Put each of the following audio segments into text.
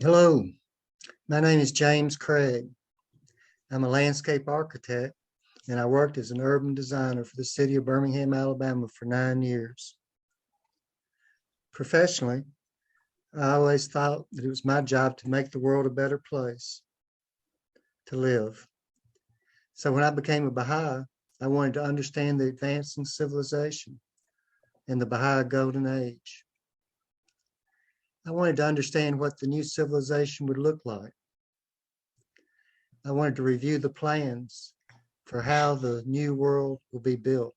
Hello, my name is James Craig. I'm a landscape architect and I worked as an urban designer for the city of Birmingham, Alabama for 9 years. Professionally, I always thought that it was my job to make the world a better place to live. So when I became a Baha'i, I wanted to understand the advancing civilization and the Baha'i Golden Age. I wanted to understand what the new civilization would look like. I wanted to review the plans for how the new world will be built.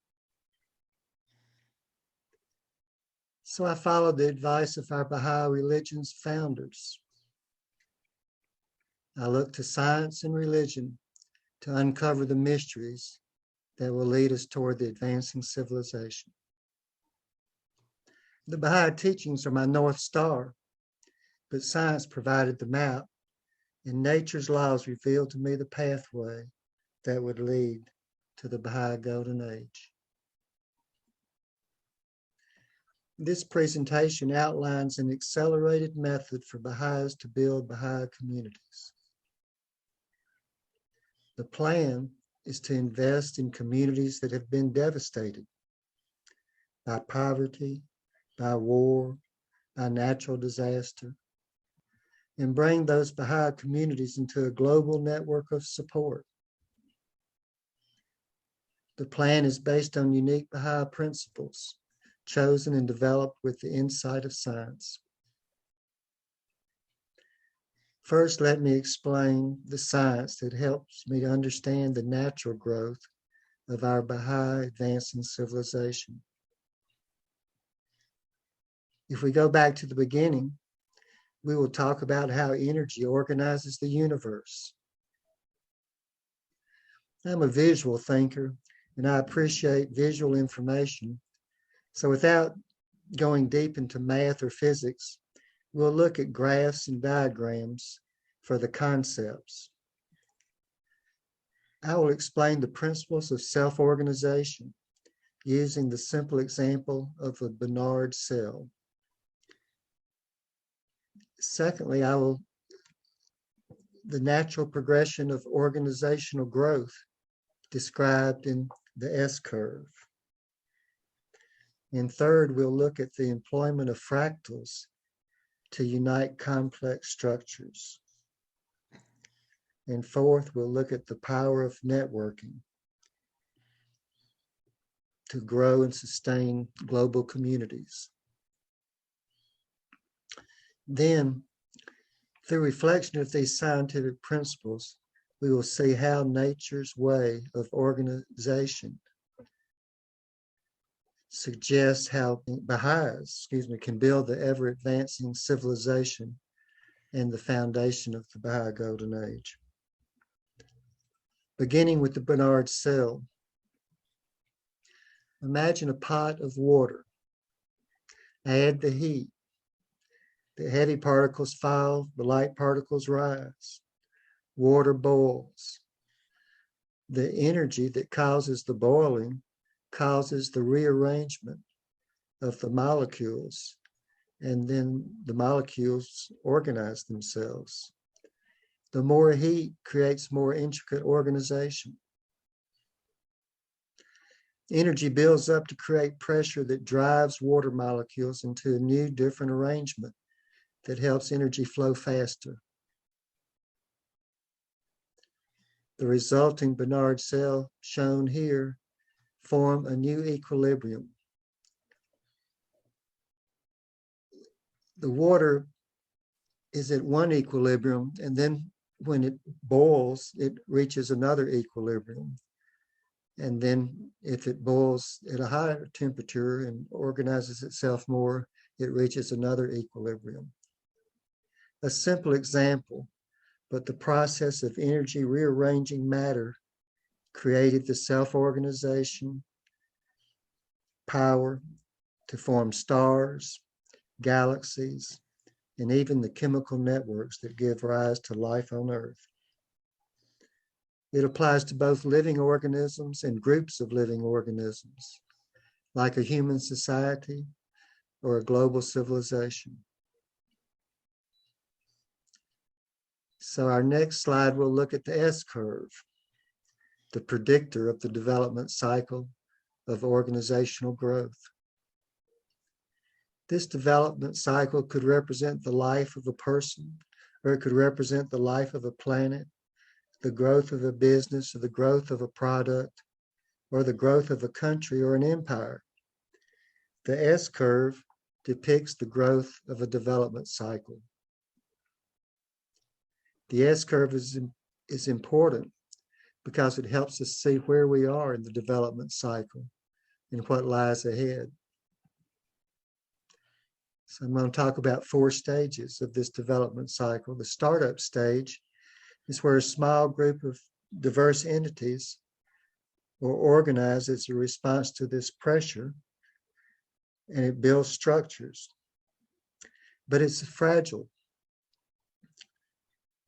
So I followed the advice of our Baha'i religion's founders. I looked to science and religion to uncover the mysteries that will lead us toward the advancing civilization. The Baha'i teachings are my North Star, but science provided the map, and nature's laws revealed to me the pathway that would lead to the Baha'i Golden Age. This presentation outlines an accelerated method for Baha'is to build Baha'i communities. The plan is to invest in communities that have been devastated by poverty, by war, by natural disaster, and bring those Baha'i communities into a global network of support. The plan is based on unique Baha'i principles, chosen and developed with the insight of science. First, let me explain the science that helps me to understand the natural growth of our Baha'i advancing civilization. If we go back to the beginning, we will talk about how energy organizes the universe. I'm a visual thinker, and I appreciate visual information. So without going deep into math or physics, we'll look at graphs and diagrams for the concepts. I will explain the principles of self-organization using the simple example of a Bernard cell. Secondly, the natural progression of organizational growth described in the S-curve. And third, we'll look at the employment of fractals to unite complex structures. And fourth, we'll look at the power of networking to grow and sustain global communities. Then, through reflection of these scientific principles, we will see how nature's way of organization suggests how Baha'is, can build the ever-advancing civilization and the foundation of the Baha'i Golden Age. Beginning with the Bernard cell, imagine a pot of water. Add the heat. The heavy particles fall, the light particles rise. Water boils. The energy that causes the boiling causes the rearrangement of the molecules, and then the molecules organize themselves. The more heat creates more intricate organization. Energy builds up to create pressure that drives water molecules into a new, different arrangement that helps energy flow faster. The resulting Bernard cell, shown here, form a new equilibrium. The water is at one equilibrium, and then when it boils, it reaches another equilibrium. And then if it boils at a higher temperature and organizes itself more, it reaches another equilibrium. A simple example, but the process of energy rearranging matter created the self-organization, power to form stars, galaxies, and even the chemical networks that give rise to life on Earth. It applies to both living organisms and groups of living organisms, like a human society or a global civilization. So our next slide, we'll look at the S-curve, the predictor of the development cycle of organizational growth. This development cycle could represent the life of a person, or it could represent the life of a planet, the growth of a business, or the growth of a product, or the growth of a country or an empire. The S-curve depicts the growth of a development cycle. The S-curve is important because it helps us see where we are in the development cycle and what lies ahead. So I'm going to talk about 4 stages of this development cycle. The startup stage is where a small group of diverse entities are organized as a response to this pressure, and it builds structures. But it's fragile.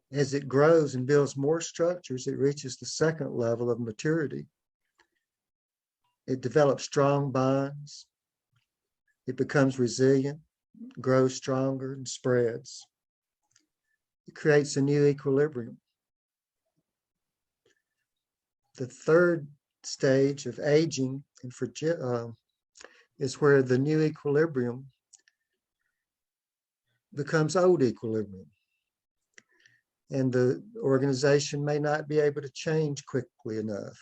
As it grows and builds more structures, it reaches the second level of maturity. It develops strong bonds. It becomes resilient, grows stronger, and spreads. It creates a new equilibrium. The third stage of aging is where the new equilibrium becomes old equilibrium. And the organization may not be able to change quickly enough.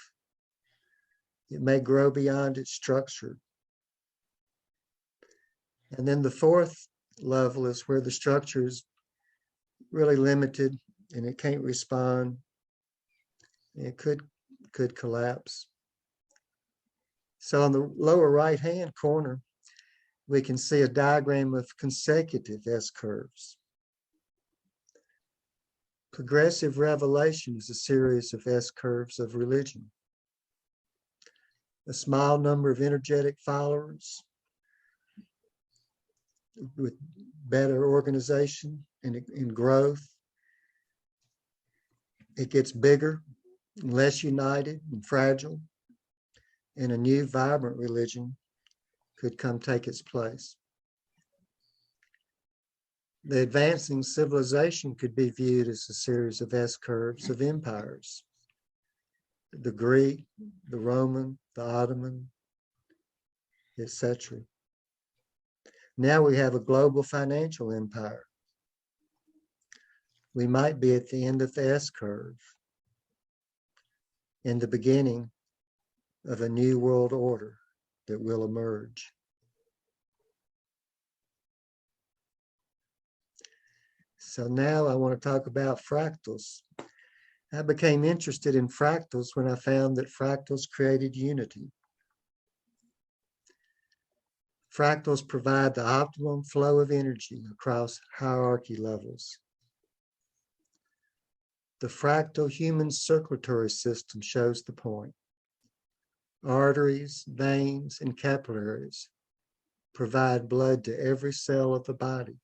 It may grow beyond its structure. And then the fourth level is where the structure is really limited and it can't respond. It could collapse. So on the lower right-hand corner, we can see a diagram of consecutive S-curves. Progressive revelation is a series of S-curves of religion. A small number of energetic followers with better organization and growth. It gets bigger, less united and fragile, and a new vibrant religion could come take its place. The advancing civilization could be viewed as a series of S-curves of empires. The Greek, the Roman, the Ottoman, etc. Now we have a global financial empire. We might be at the end of the S-curve, in the beginning of a new world order that will emerge. So now I want to talk about fractals. I became interested in fractals when I found that fractals created unity. Fractals provide the optimum flow of energy across hierarchy levels. The fractal human circulatory system shows the point. Arteries, veins, and capillaries provide blood to every cell of the body.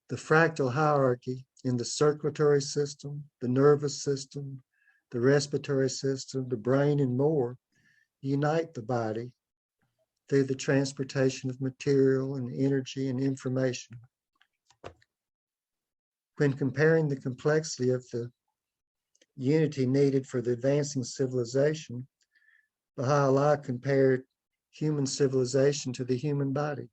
The fractal hierarchy in the circulatory system, the nervous system, the respiratory system, the brain, and more unite the body through the transportation of material and energy and information. When comparing the complexity of the unity needed for the advancing civilization, Baha'i compared human civilization to the human body.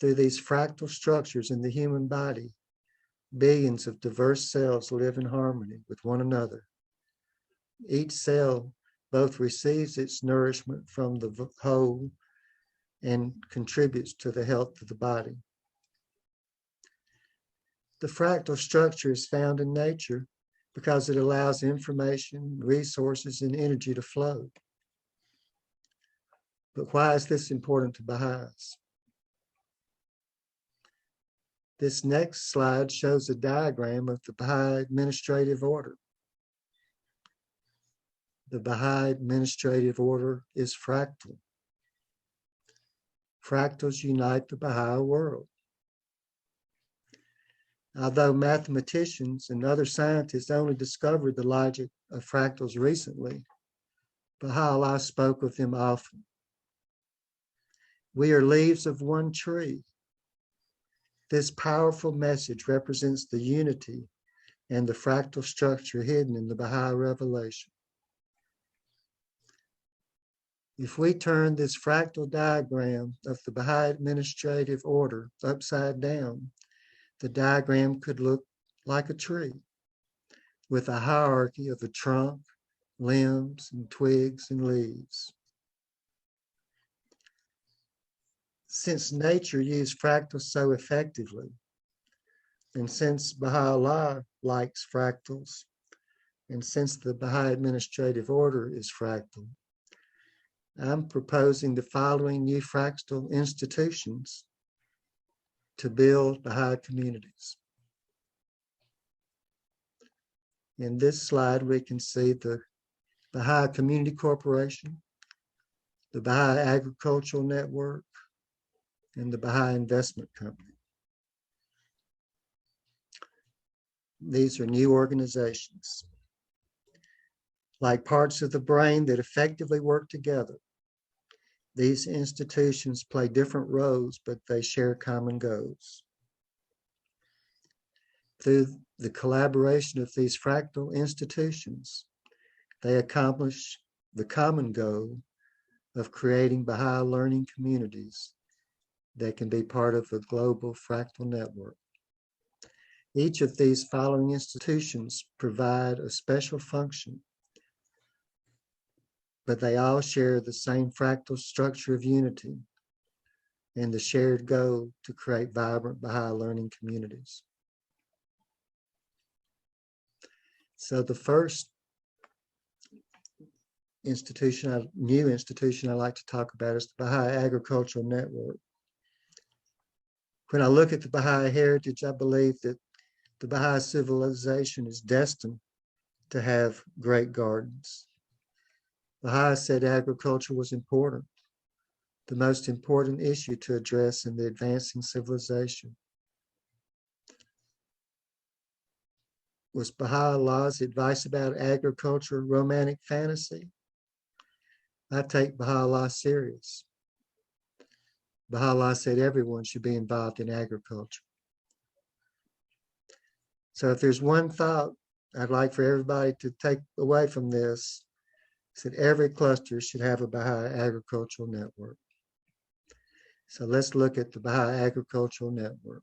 Through these fractal structures in the human body, billions of diverse cells live in harmony with one another. Each cell both receives its nourishment from the whole and contributes to the health of the body. The fractal structure is found in nature because it allows information, resources, and energy to flow. But why is this important to Baha'is? This next slide shows a diagram of the Baha'i administrative order. The Baha'i administrative order is fractal. Fractals unite the Baha'i world. Although mathematicians and other scientists only discovered the logic of fractals recently, Baha'u'llah spoke of them often. We are leaves of one tree. This powerful message represents the unity and the fractal structure hidden in the Baha'i revelation. If we turn this fractal diagram of the Baha'i administrative order upside down, the diagram could look like a tree with a hierarchy of a trunk, limbs, and twigs and leaves. Since nature used fractals so effectively, and since Baha'u'llah likes fractals, and since the Baha'i administrative order is fractal, I'm proposing the following new fractal institutions to build Baha'i communities. In this slide, we can see the Baha'i Community Corporation, the Baha'i Agricultural Network, and the Baha'i Investment Company. These are new organizations. Like parts of the brain that effectively work together, these institutions play different roles, but they share common goals. Through the collaboration of these fractal institutions, they accomplish the common goal of creating Baha'i learning communities that can be part of a global fractal network. Each of these following institutions provide a special function, but they all share the same fractal structure of unity and the shared goal to create vibrant Baha'i learning communities. So the first new institution I like to talk about is the Baha'i Agricultural Network. When I look at the Baha'i heritage, I believe that the Baha'i civilization is destined to have great gardens. Baha'i said agriculture was important, the most important issue to address in the advancing civilization. Was Baha'u'llah's advice about agriculture romantic fantasy? I take Baha'u'llah serious. Baha'u'llah said everyone should be involved in agriculture. So if there's one thought I'd like for everybody to take away from this, it's that every cluster should have a Baha'i agricultural network. So let's look at the Baha'i agricultural network.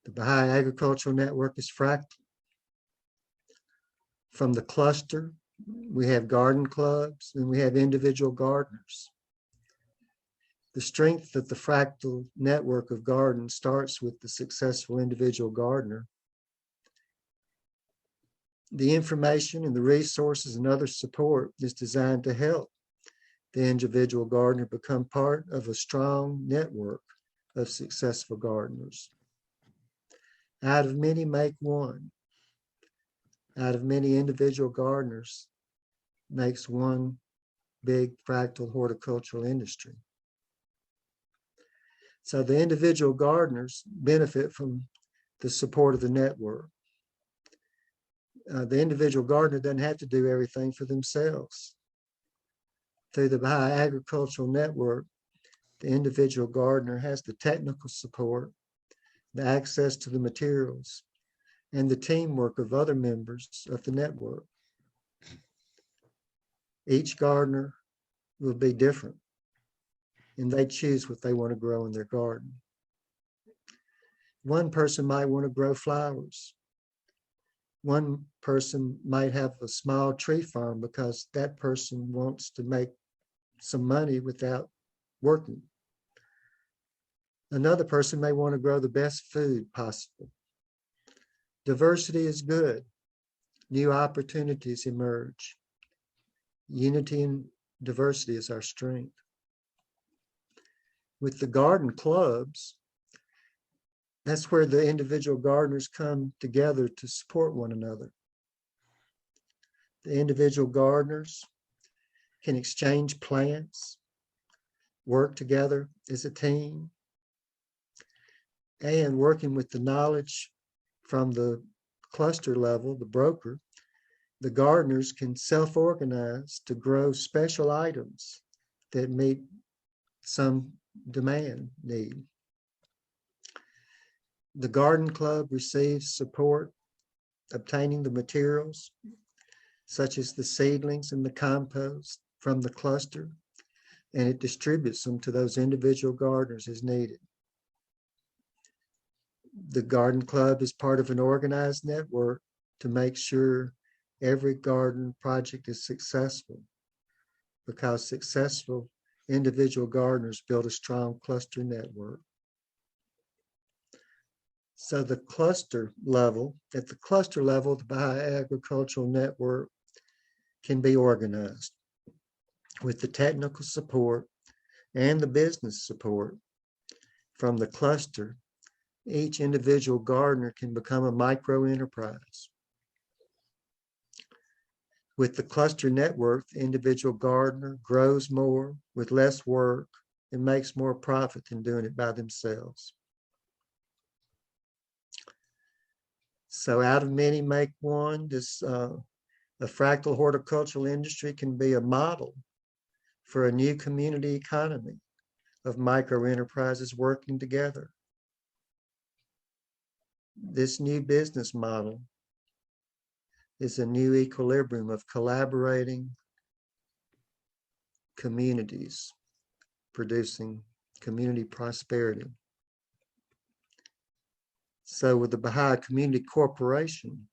The Baha'i agricultural network is fractal. From the cluster, we have garden clubs and we have individual gardeners. The strength of the fractal network of gardens starts with the successful individual gardener. The information and the resources and other support is designed to help the individual gardener become part of a strong network of successful gardeners. Out of many make one. Out of many individual gardeners makes one big fractal horticultural industry. So the individual gardeners benefit from the support of the network. The individual gardener doesn't have to do everything for themselves. Through the Baha'i Agricultural Network, the individual gardener has the technical support, the access to the materials, and the teamwork of other members of the network. Each gardener will be different, and they choose what they want to grow in their garden. One person might want to grow flowers. One person might have a small tree farm because that person wants to make some money without working. Another person may want to grow the best food possible. Diversity is good. New opportunities emerge. Unity and diversity is our strength. With the garden clubs, that's where the individual gardeners come together to support one another. The individual gardeners can exchange plants, work together as a team, and working with the knowledge from the cluster level, the broker, the gardeners can self-organize to grow special items that meet some demand need. The garden club receives support obtaining the materials, such as the seedlings and the compost from the cluster, and it distributes them to those individual gardeners as needed. The garden club is part of an organized network to make sure every garden project is successful, because successful individual gardeners build a strong cluster network. So at the cluster level, the Baha'i Agricultural Network can be organized with the technical support and the business support from the cluster. Each individual gardener can become a micro enterprise. With the cluster network, the individual gardener grows more with less work and makes more profit than doing it by themselves. So out of many make one. A fractal horticultural industry can be a model for a new community economy of micro enterprises working together. This new business model is a new equilibrium of collaborating communities producing community prosperity. So with the Baha'i Community Corporation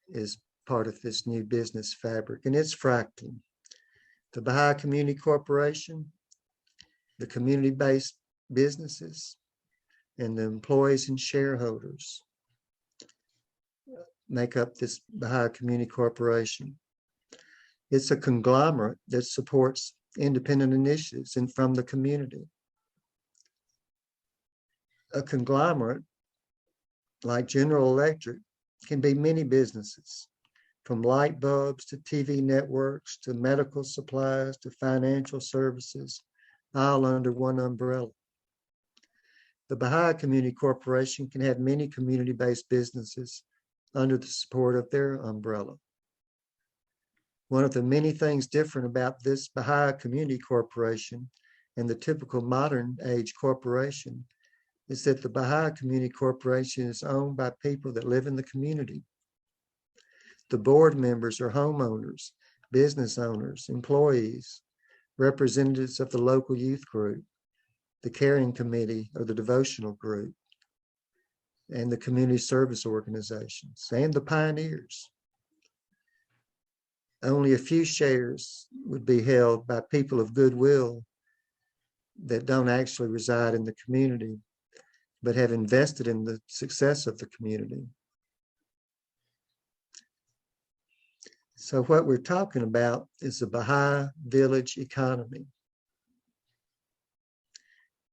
is part of this new business fabric, and it's fractal. The Baha'i Community Corporation, the community-based businesses, and the employees and shareholders make up this Baha'i Community Corporation. It's a conglomerate that supports independent initiatives and from the community. A conglomerate like General Electric can be many businesses, from light bulbs to TV networks to medical supplies to financial services, all under one umbrella. The Baha'i Community Corporation can have many community-based businesses under the support of their umbrella. One of the many things different about this Baha'i Community Corporation and the typical modern age corporation is that the Baha'i Community Corporation is owned by people that live in the community. The board members are homeowners, business owners, employees, representatives of the local youth group, the caring committee or the devotional group, and the community service organizations, and the pioneers. Only a few shares would be held by people of goodwill that don't actually reside in the community, but have invested in the success of the community. So what we're talking about is the Baha'i village economy.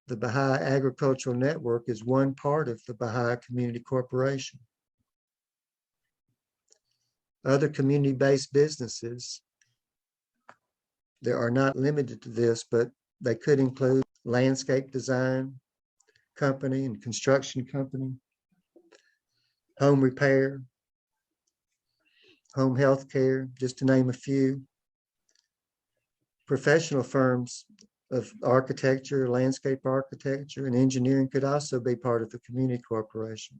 The Baha'i Agricultural Network is one part of the Baha'i Community Corporation. Other community-based businesses, they are not limited to this, but they could include landscape design company and construction company, home repair, home health care, just to name a few. Professional firms of architecture, landscape architecture, and engineering could also be part of the community corporation.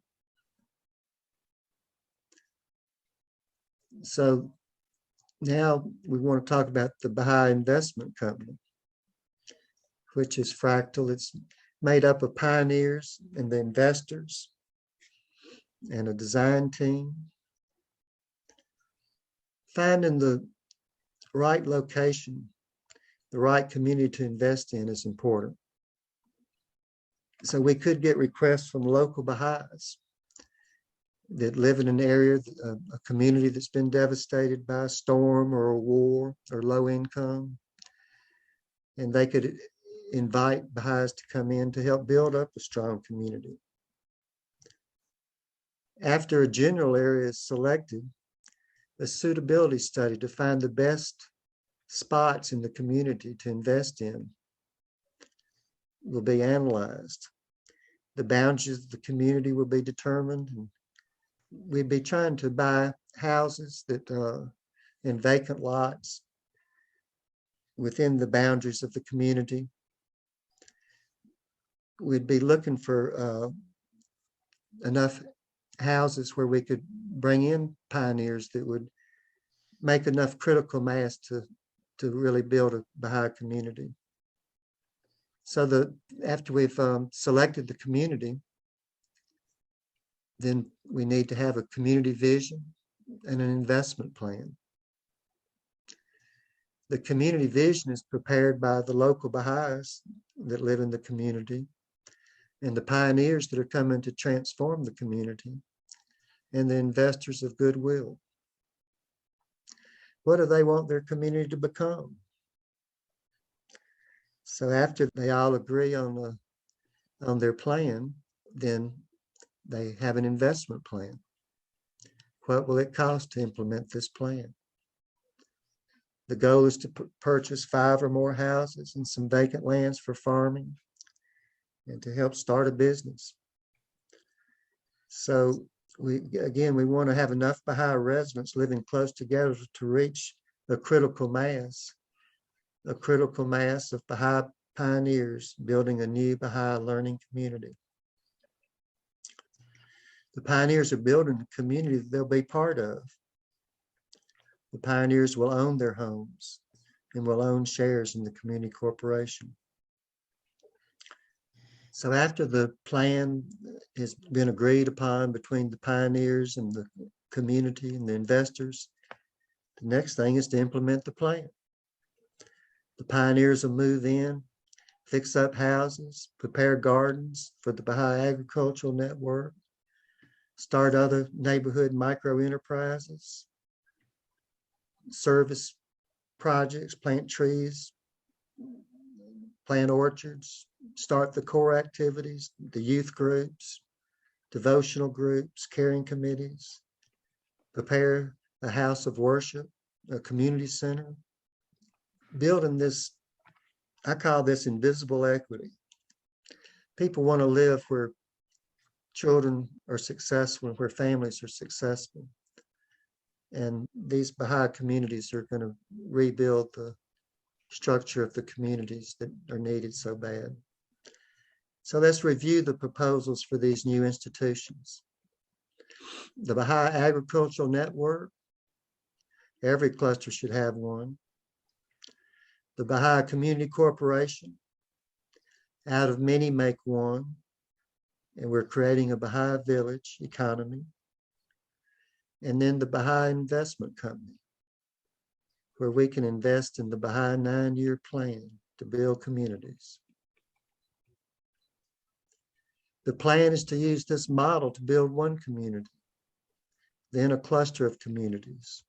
So now we want to talk about the Baha'i Investment Company, which is fractal. It's made up of pioneers and the investors and a design team. Finding the right location, the right community to invest in is important. So we could get requests from local Baha'is that live in an area, a community that's been devastated by a storm or a war or low income. And they could invite Baha'is to come in to help build up a strong community. After a general area is selected, a suitability study to find the best spots in the community to invest in will be analyzed. The boundaries of the community will be determined, and we'd be trying to buy houses that in vacant lots within the boundaries of the community. we'd be looking for enough houses where we could bring in pioneers that would make enough critical mass to really build a Baha'i community. So after we've selected the community, then we need to have a community vision and an investment plan. The community vision is prepared by the local Baha'is that live in the community and the pioneers that are coming to transform the community and the investors of goodwill. What do they want their community to become? So after they all agree on their plan, then they have an investment plan. What will it cost to implement this plan? The goal is to purchase 5 or more houses and some vacant lands for farming and to help start a business. So we want to have enough Baha'i residents living close together to reach a critical mass of Baha'i pioneers building a new Baha'i learning community. The pioneers are building a community that they'll be part of. The pioneers will own their homes and will own shares in the community corporation. So after the plan has been agreed upon between the pioneers and the community and the investors, the next thing is to implement the plan. The pioneers will move in, fix up houses, prepare gardens for the Baha'i Agricultural Network, start other neighborhood micro-enterprises, service projects, plant trees, plant orchards, start the core activities, the youth groups, devotional groups, caring committees, prepare a house of worship, a community center, building this, I call this invisible equity. People want to live where children are successful and where families are successful. And these Baha'i communities are going to rebuild the structure of the communities that are needed so bad. So let's review the proposals for these new institutions. The Baha'i Agricultural Network, every cluster should have one. The Baha'i Community Corporation, out of many make one, and we're creating a Baha'i village economy. And then the Baha'i Investment Company, where we can invest in the Baha'i 9-year plan to build communities. The plan is to use this model to build one community, then a cluster of communities.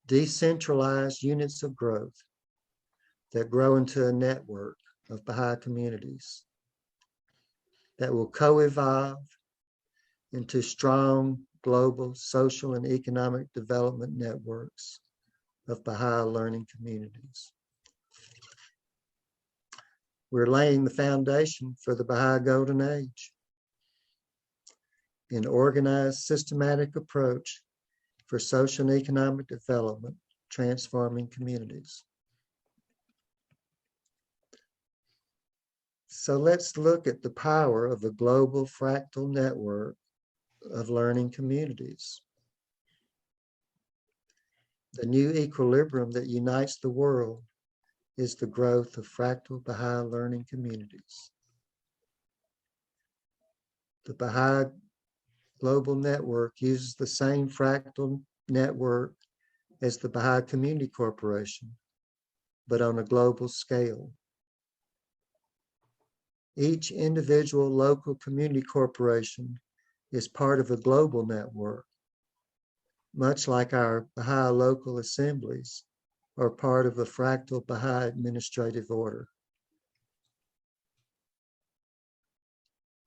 Decentralized units of growth that grow into a network of Baha'i communities that will co-evolve into strong global social and economic development networks of Baha'i learning communities. We're laying the foundation for the Baha'i Golden Age, an organized, systematic approach for social and economic development, transforming communities. So let's look at the power of a global fractal network of learning communities. The new equilibrium that unites the world is the growth of fractal Baha'i learning communities. The Baha'i Global Network uses the same fractal network as the Baha'i Community Corporation, but on a global scale. Each individual local community corporation is part of a global network, much like our Baha'i local assemblies are part of a fractal Baha'i administrative order.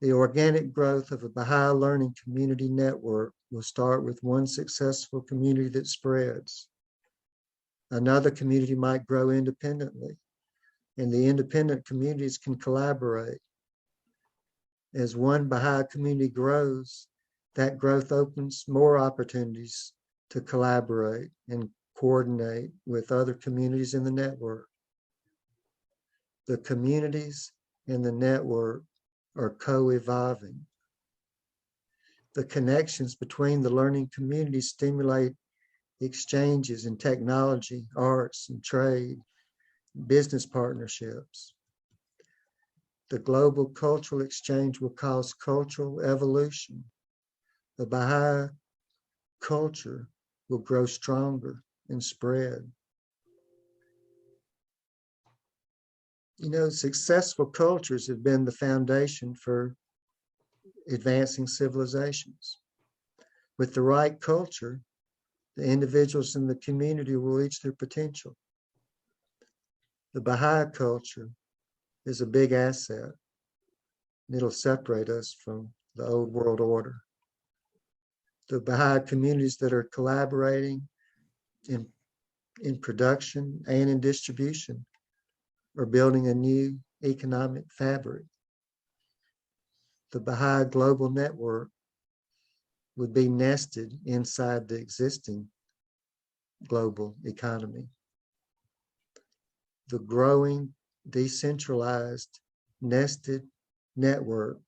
The organic growth of a Baha'i learning community network will start with one successful community that spreads. Another community might grow independently, and the independent communities can collaborate. As one Baha'i community grows, that growth opens more opportunities to collaborate and coordinate with other communities in the network. The communities and the network are co-evolving. The connections between the learning communities stimulate exchanges in technology, arts, and trade, business partnerships. The global cultural exchange will cause cultural evolution. The Baha'i culture will grow stronger and spread. You know, successful cultures have been the foundation for advancing civilizations. With the right culture, the individuals in the community will reach their potential. The Baha'i culture is a big asset. It'll separate us from the old world order. The Baha'i communities that are collaborating in production and in distribution are building a new economic fabric. The Baha'i global network would be nested inside the existing global economy. The growing, decentralized, nested network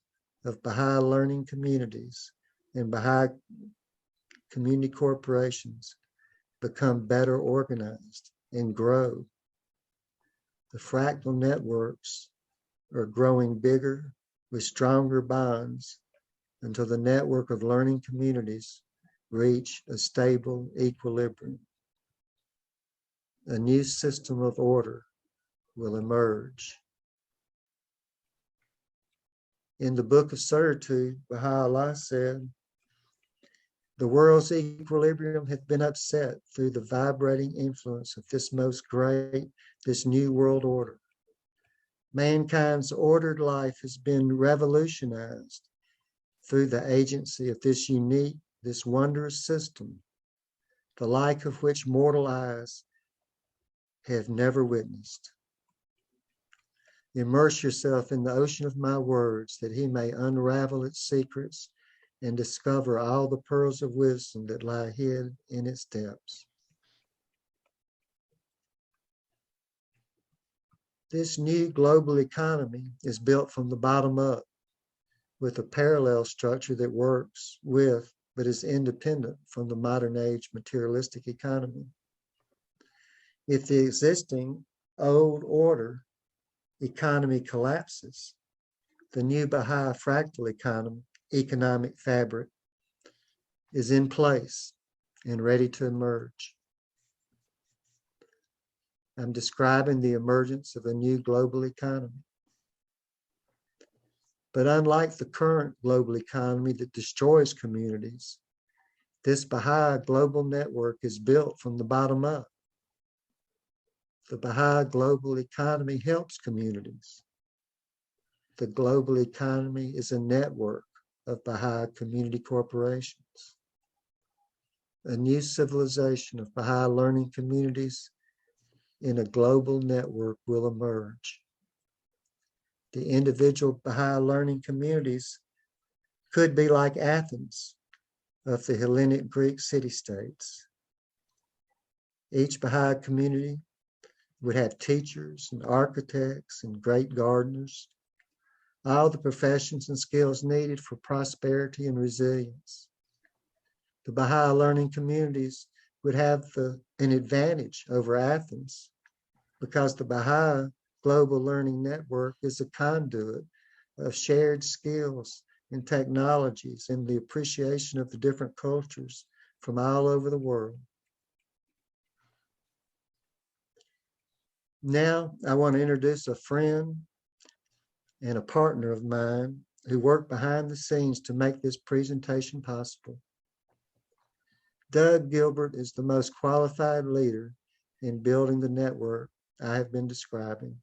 of Baha'i learning communities and Baha'i community corporations become better organized and grow. The fractal networks are growing bigger with stronger bonds until the network of learning communities reach a stable equilibrium. A new system of order will emerge. In the Book of Certitude, Baha'u'llah said, "The world's equilibrium hath been upset through the vibrating influence of this most great, this new world order. Mankind's ordered life has been revolutionized through the agency of this unique, this wondrous system, the like of which mortal eyes have never witnessed. Immerse yourself in the ocean of my words that he may unravel its secrets and discover all the pearls of wisdom that lie hid in its depths." This new global economy is built from the bottom up with a parallel structure that works with but is independent from the modern age materialistic economy. If the existing old order economy collapses, the new Baha'i fractal economic fabric is in place and ready to emerge. I'm describing the emergence of a new global economy. But unlike the current global economy that destroys communities, this Baha'i global network is built from the bottom up. The Baha'i global economy helps communities. The global economy is a network of Baha'i community corporations. A new civilization of Baha'i learning communities in a global network will emerge. The individual Baha'i learning communities could be like Athens of the Hellenic Greek city-states. Each Baha'i community would have teachers and architects and great gardeners, all the professions and skills needed for prosperity and resilience. The Baha'i learning communities would have an advantage over Athens because the Baha'i Global Learning Network is a conduit of shared skills and technologies and the appreciation of the different cultures from all over the world. Now, I want to introduce a friend and a partner of mine who worked behind the scenes to make this presentation possible. Doug Gilbert is the most qualified leader in building the network I have been describing.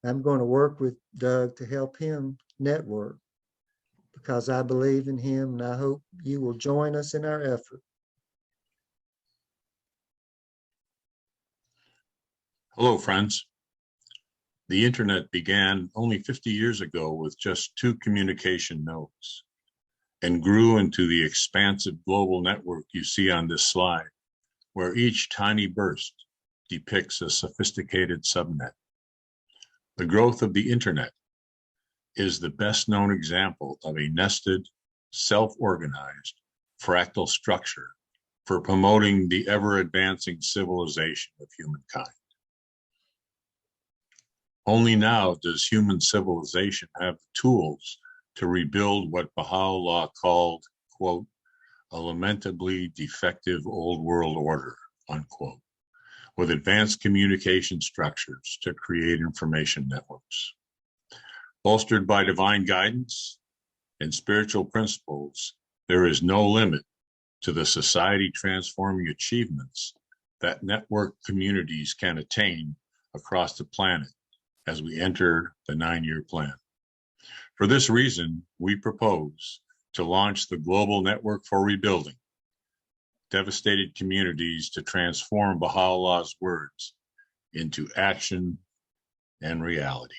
I'm going to work with Doug to help him network because I believe in him and I hope you will join us in our effort. Hello, friends. The internet began only 50 years ago with just 2 communication nodes and grew into the expansive global network you see on this slide, where each tiny burst depicts a sophisticated subnet. The growth of the internet is the best known example of a nested, self-organized fractal structure for promoting the ever-advancing civilization of humankind. Only now does human civilization have the tools to rebuild what Baha'u'llah called, quote, a lamentably defective old world order, unquote, with advanced communication structures to create information networks. Bolstered by divine guidance and spiritual principles, there is no limit to the society transforming achievements that network communities can attain across the planet as we enter the 9-year plan. For this reason, we propose to launch the Global Network for Rebuilding devastated communities to transform Baha'u'llah's words into action and reality.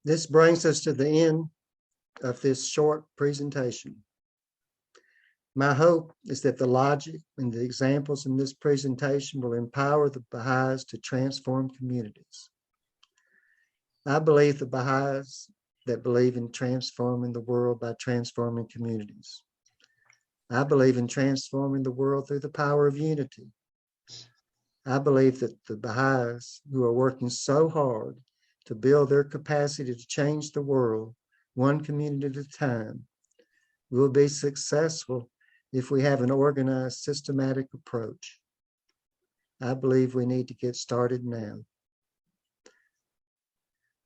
This brings us to the end of this short presentation. My hope is that the logic and the examples in this presentation will empower the Baha'is to transform communities. I believe the Baha'is that believe in transforming the world by transforming communities. I believe in transforming the world through the power of unity. I believe that the Baha'is who are working so hard to build their capacity to change the world, one community at a time, will be successful if we have an organized, systematic approach. I believe we need to get started now.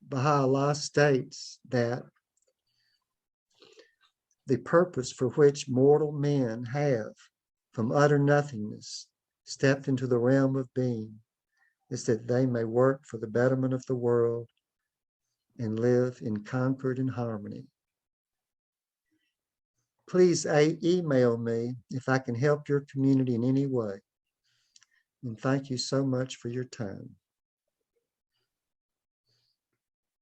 Baha'u'llah states that the purpose for which mortal men have, from utter nothingness, stepped into the realm of being, is that they may work for the betterment of the world and live in concord and harmony. Please email me if I can help your community in any way. And thank you so much for your time.